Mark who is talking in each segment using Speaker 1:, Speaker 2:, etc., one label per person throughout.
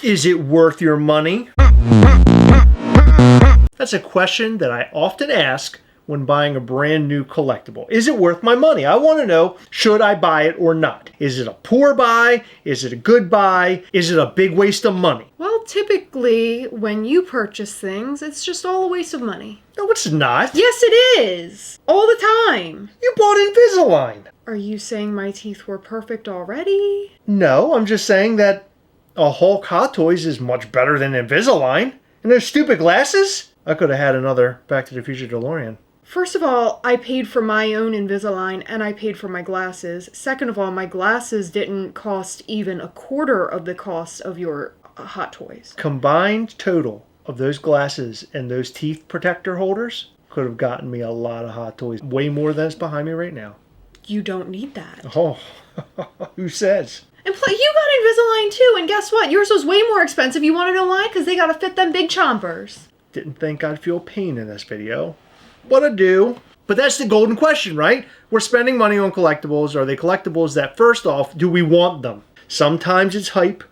Speaker 1: Is it worth your money? That's a question that I often ask when buying a brand new collectible. Is it worth my money? I want to know, should I buy it or not? Is it a poor buy? Is it a good buy? Is it a big waste of money?
Speaker 2: Well, typically, when you purchase things, it's just all a waste of money.
Speaker 1: No, it's not.
Speaker 2: Yes, it is. All the time.
Speaker 1: You bought Invisalign.
Speaker 2: Are you saying my teeth were perfect already?
Speaker 1: No, I'm just saying that a Hulk Hot Toys is much better than Invisalign. And those stupid glasses? I could have had another Back to the Future DeLorean.
Speaker 2: First of all, I paid for my own Invisalign and I paid for my glasses. Second of all, my glasses didn't cost even a quarter of the cost of your Hot Toys.
Speaker 1: Combined total of those glasses and those teeth protector holders could have gotten me a lot of Hot Toys. Way more than is behind me right now.
Speaker 2: You don't need that.
Speaker 1: Oh, who says?
Speaker 2: And you got Invisalign too, and guess what? Yours was way more expensive. You want to know why? Because they got to fit them big chompers.
Speaker 1: Didn't think I'd feel pain in this video. But I do. But that's the golden question, right? We're spending money on collectibles. Are they collectibles that, first off, do we want them? Sometimes it's hype.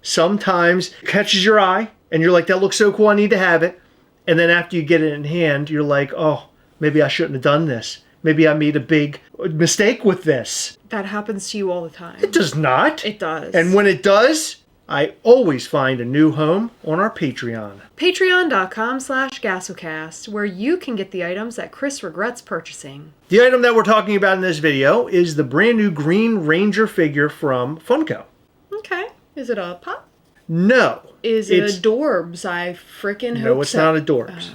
Speaker 1: Sometimes it catches your eye, and you're like, that looks so cool, I need to have it. And then after you get it in hand, you're like, oh, maybe I shouldn't have done this. Maybe I made a big mistake with this.
Speaker 2: That happens to you all the time.
Speaker 1: It does not.
Speaker 2: It does.
Speaker 1: And when it does, I always find a new home on our Patreon.
Speaker 2: Patreon.com/Gastlecast, where you can get the items that Chris regrets purchasing.
Speaker 1: The item that we're talking about in this video is the brand new Green Ranger figure from Funko.
Speaker 2: Okay. Is it a pop?
Speaker 1: No.
Speaker 2: Is it a Dorbs? I freaking hope so.
Speaker 1: No, it's not a Dorbs.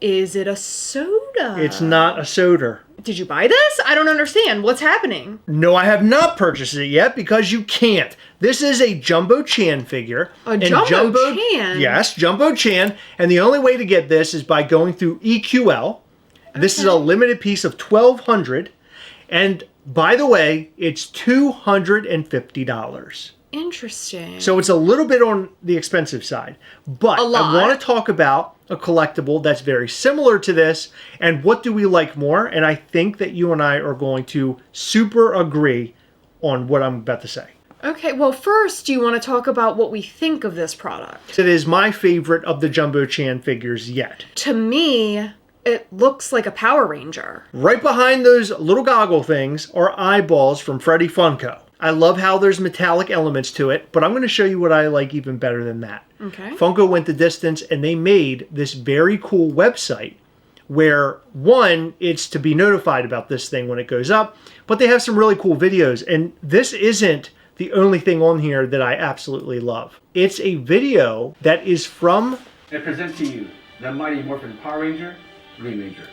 Speaker 2: Is it a soda?
Speaker 1: It's not a soda.
Speaker 2: Did you buy this? I don't understand. What's happening?
Speaker 1: No, I have not purchased it yet because you can't. This is a Jumbo Chan figure.
Speaker 2: A Jumbo Chan?
Speaker 1: Yes, Jumbo Chan. And the only way to get this is by going through EQL. This is a limited piece of 1,200. And by the way, it's $250.
Speaker 2: Interesting.
Speaker 1: So it's a little bit on the expensive side. But I want to talk about a collectible that's very similar to this and what do we like more. And I think that you and I are going to super agree on what I'm about to say.
Speaker 2: Okay, well first you want to talk about what we think of this product.
Speaker 1: It is my favorite of the Jumbo Chan figures yet.
Speaker 2: To me, it looks like a Power Ranger.
Speaker 1: Right behind those little goggle things are eyeballs from Freddy Funko. I love how there's metallic elements to it, but I'm going to show you what I like even better than that.
Speaker 2: Okay.
Speaker 1: Funko went the distance and they made this very cool website where, one, it's to be notified about this thing when it goes up, but they have some really cool videos. And this isn't the only thing on here that I absolutely love. It's a video that is from...
Speaker 3: It presents to you the Mighty Morphin Power Ranger, Green Ranger.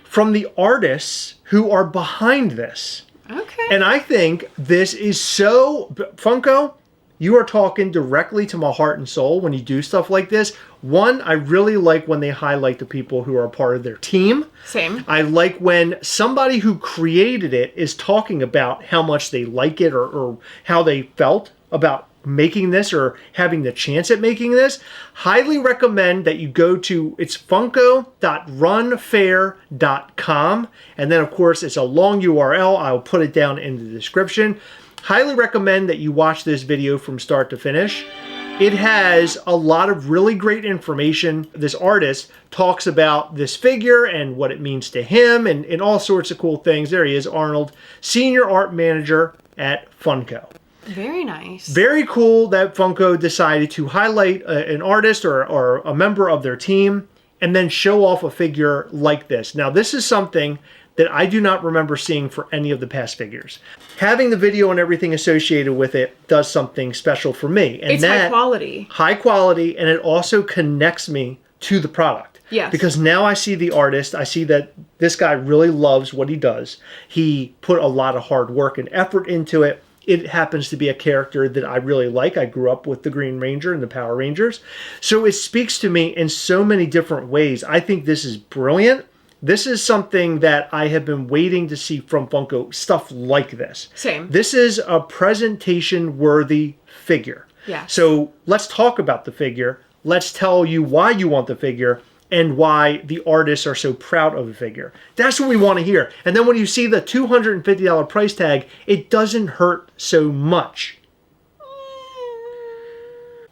Speaker 1: From the artists who are behind this.
Speaker 2: Okay.
Speaker 1: And I think this is so... Funko, you are talking directly to my heart and soul when you do stuff like this. One, I really like when they highlight the people who are a part of their team.
Speaker 2: Same.
Speaker 1: I like when somebody who created it is talking about how much they like it or how they felt about making this or having the chance at making this. Highly recommend that you go to, it's funko.runfair.com, and then of course it's a long URL. I'll put it down in the description. Highly recommend that you watch this video from start to finish. It has a lot of really great information. This artist talks about this figure and what it means to him and all sorts of cool things. There he is, Arnold, Senior Art Manager at Funko.
Speaker 2: Very nice.
Speaker 1: Very cool that Funko decided to highlight an artist or a member of their team and then show off a figure like this. Now, this is something that I do not remember seeing for any of the past figures. Having the video and everything associated with it does something special for me. And
Speaker 2: it's high quality.
Speaker 1: High quality, and it also connects me to the product.
Speaker 2: Yes.
Speaker 1: Because now I see the artist, I see that this guy really loves what he does. He put a lot of hard work and effort into it. It happens to be a character that I really like. I grew up with the Green Ranger and the Power Rangers. So it speaks to me in so many different ways. I think this is brilliant. This is something that I have been waiting to see from Funko, stuff like this.
Speaker 2: Same.
Speaker 1: This is a presentation-worthy figure.
Speaker 2: Yeah.
Speaker 1: So let's talk about the figure. Let's tell you why you want the figure and why the artists are so proud of the figure. That's what we want to hear. And then when you see the $250 price tag, it doesn't hurt so much.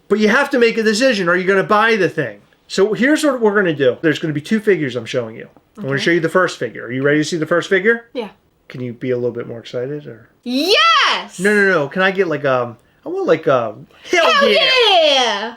Speaker 1: But you have to make a decision. Are you going to buy the thing? So here's what we're going to do. There's going to be 2 figures I'm showing you. I'm going to show you the first figure. Are you ready to see the first figure?
Speaker 2: Yeah.
Speaker 1: Can you be a little bit more excited? Or
Speaker 2: Yes!
Speaker 1: No. Can I get like I want like hell
Speaker 2: yeah!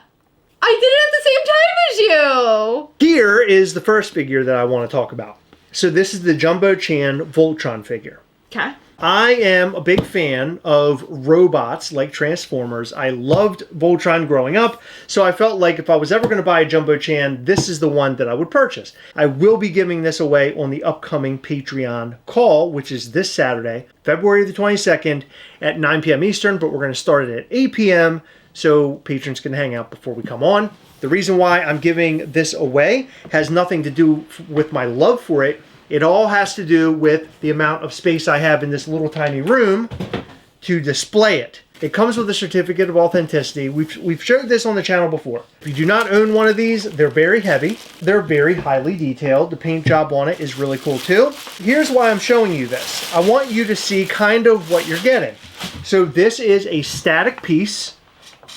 Speaker 2: I did it at the same time as you!
Speaker 1: Here is the first figure that I want to talk about. So this is the Jumbo Chan Voltron figure.
Speaker 2: Okay.
Speaker 1: I am a big fan of robots like Transformers. I loved Voltron growing up, so I felt like if I was ever going to buy a Jumbo Chan, this is the one that I would purchase. I will be giving this away on the upcoming Patreon call, which is this Saturday, February the 22nd at 9 p.m. Eastern, but we're going to start it at 8 p.m. so patrons can hang out before we come on. The reason why I'm giving this away has nothing to do with my love for it. It all has to do with the amount of space I have in this little tiny room to display it. It comes with a certificate of authenticity. We've showed this on the channel before. If you do not own one of these, they're very heavy. They're very highly detailed. The paint job on it is really cool too. Here's why I'm showing you this. I want you to see kind of what you're getting. So this is a static piece.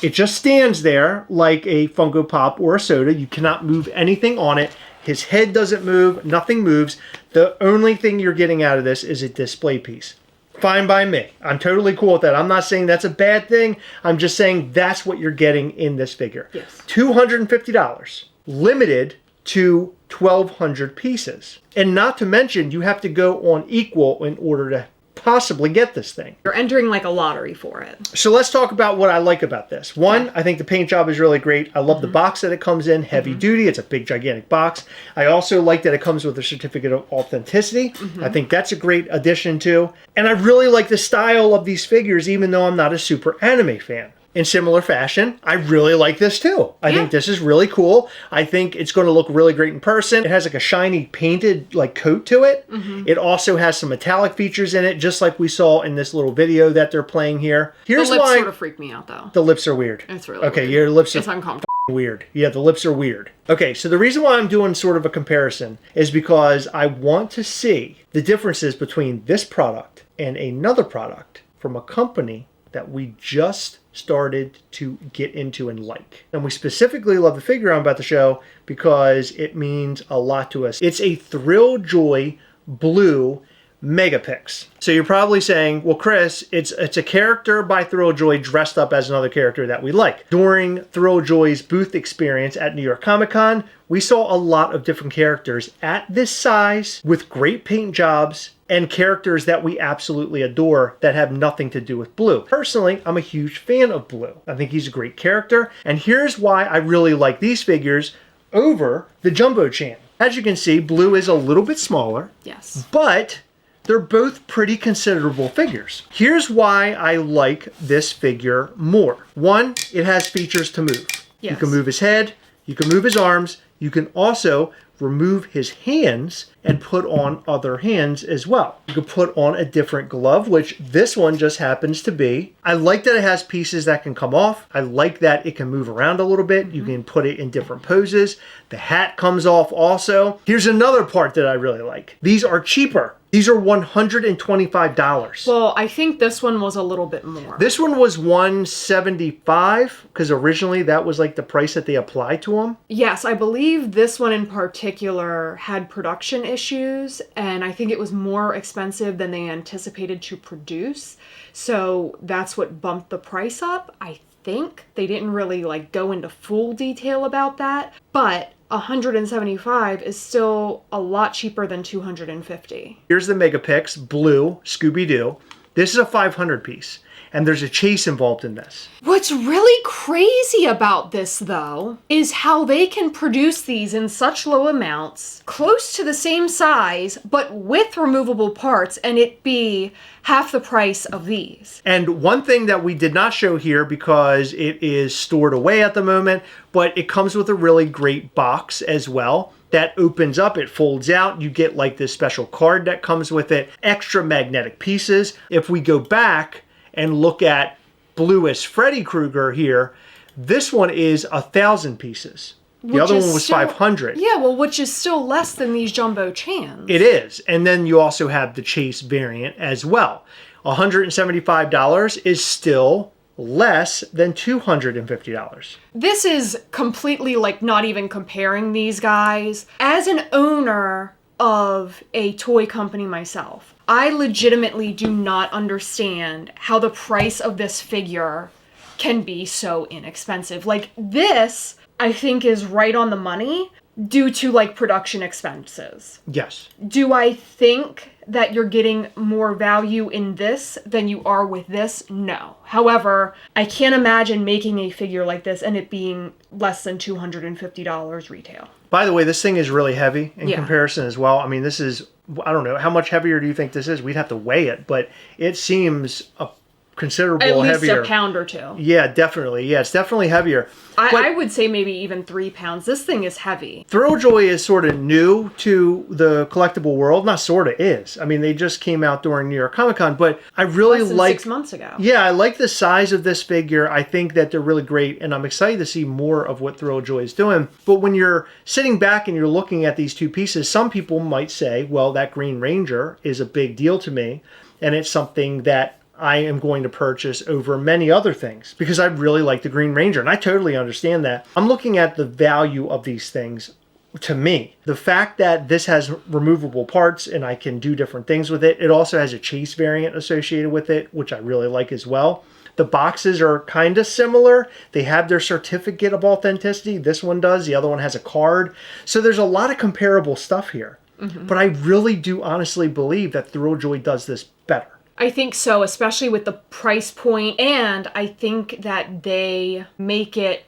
Speaker 1: It just stands there like a Funko Pop or a soda. You cannot move anything on it. His head doesn't move, nothing moves. The only thing you're getting out of this is a display piece. Fine by me. I'm totally cool with that. I'm not saying that's a bad thing. I'm just saying that's what you're getting in this figure.
Speaker 2: Yes.
Speaker 1: $250. Limited to 1,200 pieces. And not to mention, you have to go on equal in order to possibly get this thing.
Speaker 2: You're entering like a lottery for it.
Speaker 1: So let's talk about what I like about this. One, I think the paint job is really great. I love the box that it comes in, heavy duty. It's a big, gigantic box. I also like that it comes with a certificate of authenticity. I think that's a great addition too. And I really like the style of these figures, even though I'm not a super anime fan. In similar fashion, I really like this too. I think this is really cool. I think it's going to look really great in person. It has like a shiny painted like coat to it. It also has some metallic features in it, just like we saw in this little video that they're playing here. Here's
Speaker 2: the lips
Speaker 1: why
Speaker 2: sort of freak me out though.
Speaker 1: the lips are weird.
Speaker 2: It's really
Speaker 1: okay.
Speaker 2: weird.
Speaker 1: Your lips are
Speaker 2: It's uncomfortable.
Speaker 1: weird. Yeah, the lips are weird. Okay, so the reason why I'm doing sort of a comparison is because I want to see the differences between this product and another product from a company that we just started to get into and like. And we specifically love the figure I'm about to show because it means a lot to us. It's a Thrilljoy blue Megapix. So you're probably saying, well, Chris, it's a character by Thrilljoy dressed up as another character that we like. During Thrilljoy's booth experience at New York Comic Con, we saw a lot of different characters at this size with great paint jobs and characters that we absolutely adore that have nothing to do with Blue. Personally, I'm a huge fan of Blue. I think he's a great character. And here's why I really like these figures over the Jumbo Chan. As you can see, Blue is a little bit smaller.
Speaker 2: Yes.
Speaker 1: But they're both pretty considerable figures. Here's why I like this figure more. One, it has features to move.
Speaker 2: Yes.
Speaker 1: You can move his head, you can move his arms, you can also remove his hands and put on other hands as well. You can put on a different glove, which this one just happens to be. I like that it has pieces that can come off. I like that it can move around a little bit. You can put it in different poses. The hat comes off also. Here's another part that I really like. These are cheaper. These are $125.
Speaker 2: Well, I think this one was a little bit more.
Speaker 1: This one was $175 because originally that was like the price that they applied to them.
Speaker 2: Yes, I believe this one in particular had production issues, and I think it was more expensive than they anticipated to produce. So that's what bumped the price up. I think they didn't really like go into full detail about that, but $175 is still a lot cheaper than $250.
Speaker 1: Here's the Megapix Blue Scooby-Doo. This is a 500 piece, and there's a chase involved in this.
Speaker 2: What's really crazy about this, though, is how they can produce these in such low amounts, close to the same size, but with removable parts, and it be half the price of these.
Speaker 1: And one thing that we did not show here because it is stored away at the moment, but it comes with a really great box as well. That opens up, it folds out, you get like this special card that comes with it, extra magnetic pieces. If we go back and look at Blue as Freddy Krueger here, this one is 1,000 pieces. The other one was 500.
Speaker 2: Yeah, well, which is still less than these Jumbo Chans.
Speaker 1: It is. And then you also have the Chase variant as well. $175 is still less than $250.
Speaker 2: This is completely like not even comparing these guys. As an owner of a toy company myself, I legitimately do not understand how the price of this figure can be so inexpensive. Like this, I think is right on the money due to like production expenses.
Speaker 1: Yes.
Speaker 2: Do I think that you're getting more value in this than you are with this? No. However, I can't imagine making a figure like this and it being less than $250 retail.
Speaker 1: By the way, this thing is really heavy in
Speaker 2: Yeah.
Speaker 1: comparison as well. I mean, this is, I don't know, how much heavier do you think this is? We'd have to weigh it, but it seems a considerable
Speaker 2: At least
Speaker 1: heavier.
Speaker 2: a pound or two.
Speaker 1: Yeah, definitely. Yeah, it's definitely heavier.
Speaker 2: I would say maybe even 3 pounds. This thing is heavy.
Speaker 1: Thrilljoy is sort of new to the collectible world. Not sort of, is. I mean, they just came out during New York Comic Con, but I really
Speaker 2: Less than
Speaker 1: like...
Speaker 2: 6 months ago.
Speaker 1: Yeah, I like the size of this figure. I think that they're really great, and I'm excited to see more of what Thrilljoy is doing. But when you're sitting back and you're looking at these two pieces, some people might say, well, that Green Ranger is a big deal to me, and it's something that I am going to purchase over many other things because I really like the Green Ranger, and I totally understand that. I'm looking at the value of these things. To me, the fact that this has removable parts and I can do different things with it, it also has a chase variant associated with it, which I really like as well. The boxes are kind of similar. They have their certificate of authenticity. This one does. The other one has a card. So there's a lot of comparable stuff here. Mm-hmm. But I really do honestly believe that Thrilljoy does this better.
Speaker 2: I think so, especially with the price point, and I think that they make it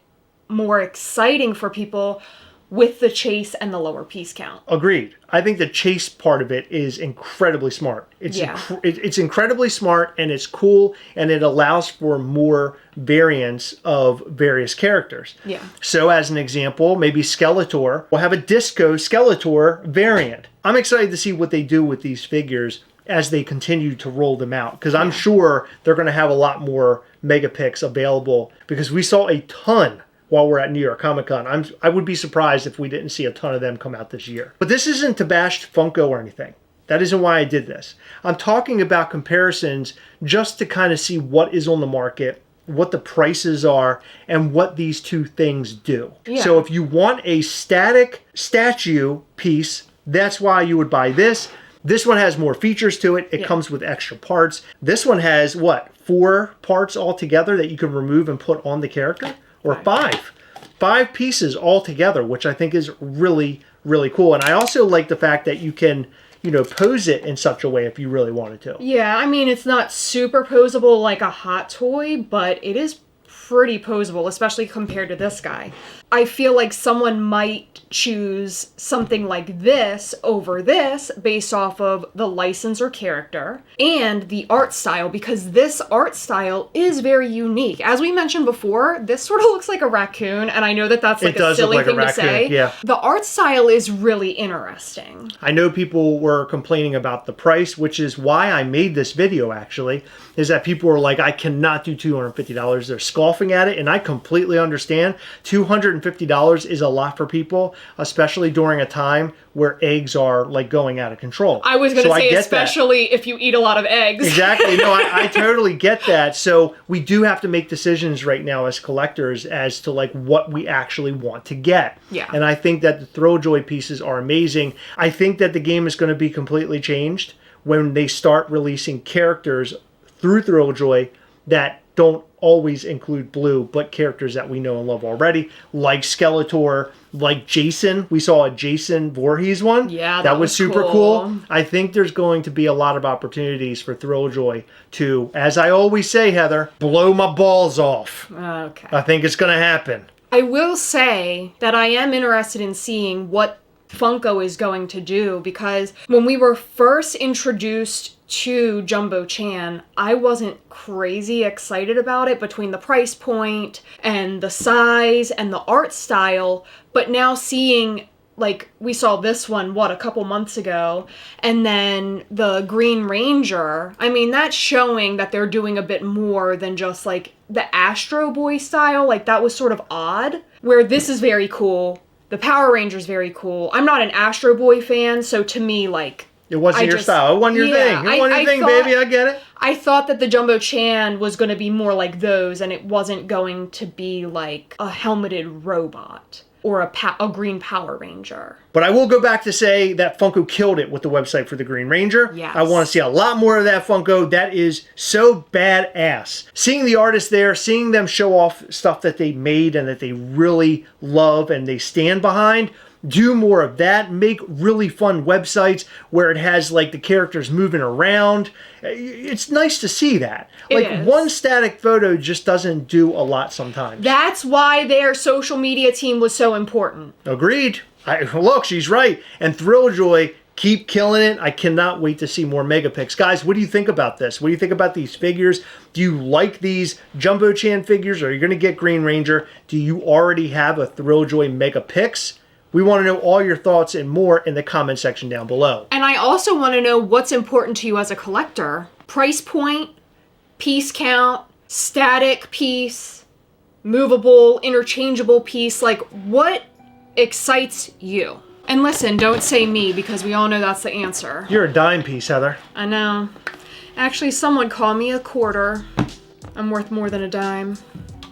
Speaker 2: more exciting for people with the chase and the lower piece count.
Speaker 1: Agreed. I think the chase part of it is incredibly smart. It's it's incredibly smart, and it's cool, and it allows for more variants of various characters.
Speaker 2: Yeah.
Speaker 1: So as an example, maybe Skeletor will have a Disco Skeletor variant. I'm excited to see what they do with these figures as they continue to roll them out, because I'm sure they're going to have a lot more Megapix available, because we saw a ton while we're at New York Comic Con. I would be surprised if we didn't see a ton of them come out this year. But this isn't to bash Funko or anything. That isn't why I did this. I'm talking about comparisons just to kind of see what is on the market, what the prices are, and what these two things do.
Speaker 2: Yeah.
Speaker 1: So if you want a static statue piece, that's why you would buy this. This one has more features to it. It comes with extra parts. This one has, what, 4 parts altogether that you can remove and put on the character? Or 5. 5 pieces altogether, which I think is really, really cool. And I also like the fact that you can, you know, pose it in such a way if you really wanted to.
Speaker 2: Yeah, I mean, it's not super posable like a hot toy, but it is pretty posable, especially compared to this guy. I feel like someone might choose something like this over this based off of the license or character and the art style, because this art style is very unique. As we mentioned before, this sort of looks like a raccoon, and I know that that's like a silly thing to say.
Speaker 1: Yeah.
Speaker 2: The art style is really interesting.
Speaker 1: I know people were complaining about the price, which is why I made this video, actually, is that people were like, I cannot do $250. They're scoffing at it, and I completely understand. $250 is a lot for people, especially during a time where eggs are like going out of control.
Speaker 2: I was going to say, especially if you eat a lot of eggs.
Speaker 1: Exactly. No, I totally get that. So we do have to make decisions right now as collectors as to like what we actually want to get.
Speaker 2: Yeah.
Speaker 1: And I think that the Thrilljoy pieces are amazing. I think that the game is going to be completely changed when they start releasing characters through Thrilljoy that don't always include blue, but characters that we know and love already, like Skeletor, like Jason. We saw a Jason Voorhees one.
Speaker 2: Yeah,
Speaker 1: that was super cool.
Speaker 2: cool.
Speaker 1: I think there's going to be a lot of opportunities for Thrilljoy to, as I always say, Heather, blow my balls off.
Speaker 2: Okay.
Speaker 1: I think it's going to happen.
Speaker 2: I will say that I am interested in seeing what Funko is going to do, because when we were first introduced to Jumbo Chan, I wasn't crazy excited about it between the price point and the size and the art style, but now seeing, like, we saw this one, a couple months ago, and then the Green Ranger, I mean, that's showing that they're doing a bit more than just, like, the Astro Boy style. Like, that was sort of odd, where this is very cool. The Power Ranger's very cool. I'm not an Astro Boy fan, so to me, like,
Speaker 1: It wasn't your style. It wasn't your thing. It wasn't your thing, baby. I get it.
Speaker 2: I thought that the Jumbo Chan was going to be more like those, and it wasn't going to be like a helmeted robot or a green Power Ranger.
Speaker 1: But I will go back to say that Funko killed it with the website for the Green Ranger.
Speaker 2: Yes.
Speaker 1: I want to see a lot more of that Funko. That is so badass. Seeing the artists there, seeing them show off stuff that they made and that they really love and they stand behind. Do more of that. Make really fun websites where it has like the characters moving around. It's nice to see that. Like one static photo just doesn't do a lot sometimes.
Speaker 2: That's why their social media team was so important.
Speaker 1: Agreed. Look, she's right. And Thrilljoy, keep killing it. I cannot wait to see more mega picks. Guys, what do you think about this? What do you think about these figures? Do you like these Jumbo Chan figures? Are you going to get Green Ranger? Do you already have a Thrilljoy mega picks? We want to know all your thoughts and more in the comment section down below.
Speaker 2: And I also want to know what's important to you as a collector. Price point, piece count, static piece, movable, interchangeable piece. Like, what excites you? And listen, don't say me, because we all know that's the answer.
Speaker 1: You're a dime piece, Heather.
Speaker 2: I know. Actually, someone call me a quarter. I'm worth more than a dime.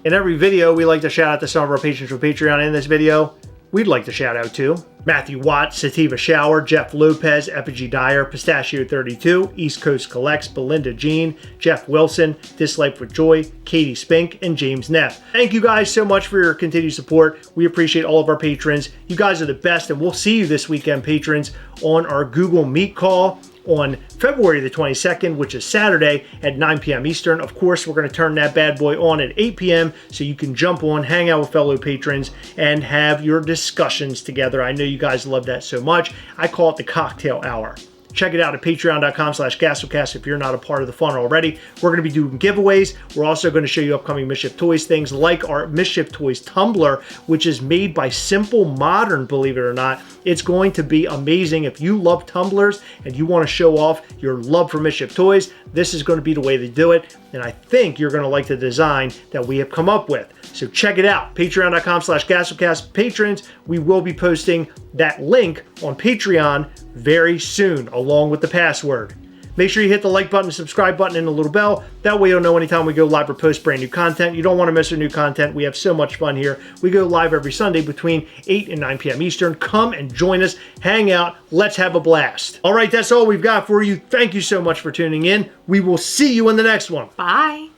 Speaker 1: In every video, we like to shout out to some of our patrons from Patreon. In this video, we'd like to shout out to Matthew Watt, Sativa Shower, Jeff Lopez, Effigy Dyer, Pistachio 32, East Coast Collects, Belinda Jean, Jeff Wilson, This Life with Joy, Katie Spink, and James Neff. Thank you guys so much for your continued support. We appreciate all of our patrons. You guys are the best, and we'll see you this weekend, patrons, on our Google Meet call on February the 22nd, which is Saturday at 9 p.m. Eastern. Of course, we're going to turn that bad boy on at 8 p.m. so you can jump on, hang out with fellow patrons, and have your discussions together. I know you guys love that so much. I call it the cocktail hour. Check it out at patreon.com/Gastlecast if you're not a part of the fun already. We're going to be doing giveaways. We're also going to show you upcoming Mischief Toys things like our Mischief Toys tumbler, which is made by Simple Modern, believe it or not. It's going to be amazing. If you love tumblers and you want to show off your love for Mischief Toys, this is going to be the way to do it. And I think you're going to like the design that we have come up with. So check it out. Patreon.com/Gastlecast. Patrons, we will be posting that link on Patreon very soon, along with the password. Make sure you hit the like button, subscribe button, and the little bell. That way you'll know anytime we go live or post brand new content. You don't want to miss our new content. We have so much fun here. We go live every Sunday between 8 and 9 p.m. Eastern. Come and join us. Hang out. Let's have a blast. All right, that's all we've got for you. Thank you so much for tuning in. We will see you in the next one.
Speaker 2: Bye.